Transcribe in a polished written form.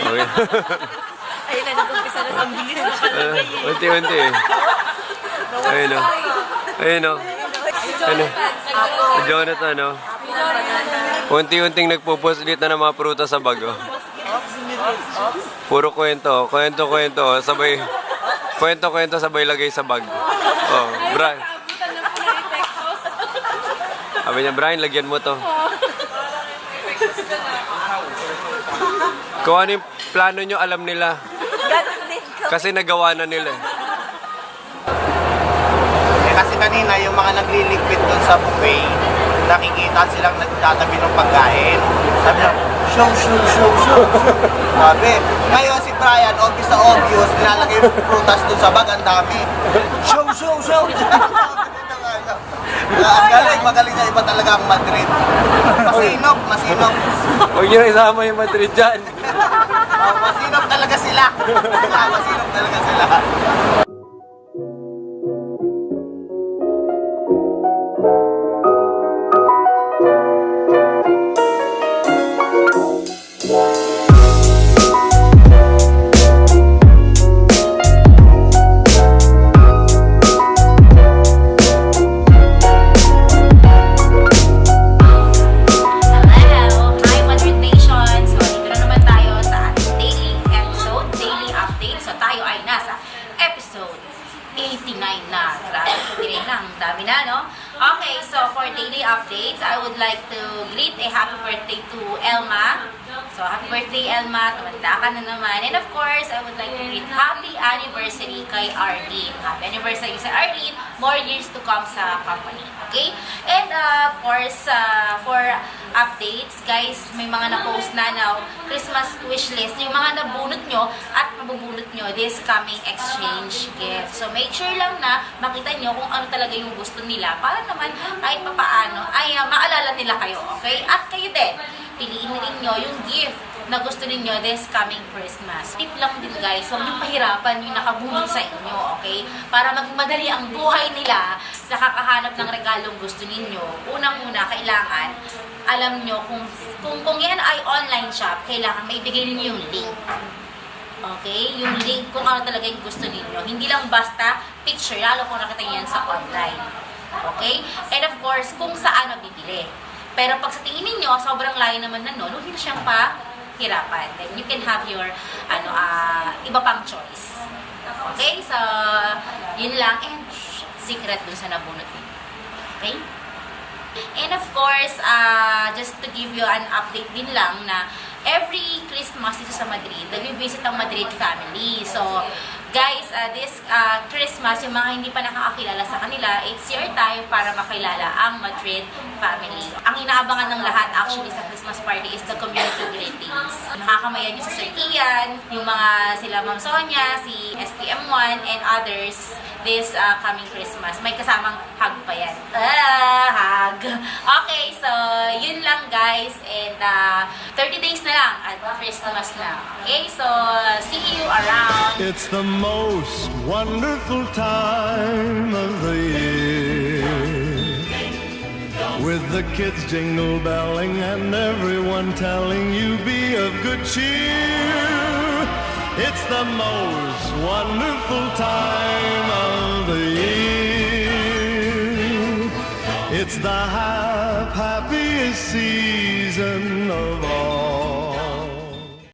Okay. Ayun na, nag-umpisa na sa bilis na kalagay. Unti-unti eh. Ayun o. Ayun o. Ano? Si Jonathan o. Unti-unting nagpo-post dito ng mga prutas sa bag o. Puro kwento. Kwento. Sabay. Kwento sabay lagay sa bag. Oh, Brian. Sabi niya, Brian, lagyan mo to. Kung ano yung plano nyo, alam nila. Kasi nagawa na nila. Kasi kanina, yung mga nagliligpit doon sa buffet, nakikita silang nagtatabi ng pagkain. Sabi niya, show. Sabi, ngayon si Brian, obvious na obvious, nilalagay yung prutas doon sa bag, ang dami. Show. Magaling na iba talaga ang Madrid. Masinop. Huwag nyo isama yung Madrid dyan. Masinop talaga sila. Okay, so for daily updates, I would like to greet a happy birthday to Elma. So happy birthday Elma, tumanda ka na naman. And of course, I would like to greet happy anniversary kay Arlene. Happy anniversary sa Arlene, more years to come sa company. Okay? And of course, for updates, guys, may mga na-post na now, Christmas wish list, yung mga nabunot nyo at mabubunot nyo this coming exchange gift. So make sure lang na makita nyo kung ano talaga yung gusto nila para naman kahit papaano ay maalala nila kayo, okay? At kayo din, piliin na ninyo yung gift na gusto ninyo this coming Christmas. Tip lang din guys, huwag niyong pahirapan yung nakabunot sa inyo, okay? Para magmadali ang buhay nila sa kakahanap ng regalong gusto ninyo. Unang-una, kailangan alam nyo kung yan ay online shop, kailangan maibigay ninyo yung link. Okay? Yung link kung ano talaga yung gusto ninyo. Hindi lang basta picture, lalo kung nakita nyo yan sa online. Okay? And of course, kung saan mabibili. Pero pag sa tingin ninyo, sobrang layo naman na nun, huwag nyo siyang pahirapan. Then you can have your iba pang choice. Okay? So, yun lang. And secret dun sa nabunot niyo. Okay? And of course, just to give you an update din lang na every Christmas dito sa Madrid, nag-visit ang Madrid family. So, guys, this Christmas, yung mga hindi pa nakakakilala sa kanila, it's your time para makilala ang Madrid family. Ang inaabangan ng lahat actually sa Christmas party is the community greetings. Makakamayan nyo sa Sir Ian, yung mga sila Ma'am Sonia, si SPM1, and others this coming Christmas. May kasamang hug pa yan. Hug! Okay, so yun lang guys. And 30 days na lang at Christmas na. Okay, so see you around. It's the most wonderful time of the year, with the kids jingle belling and everyone telling you be of good cheer. It's the most wonderful time of the year. It's the happiest season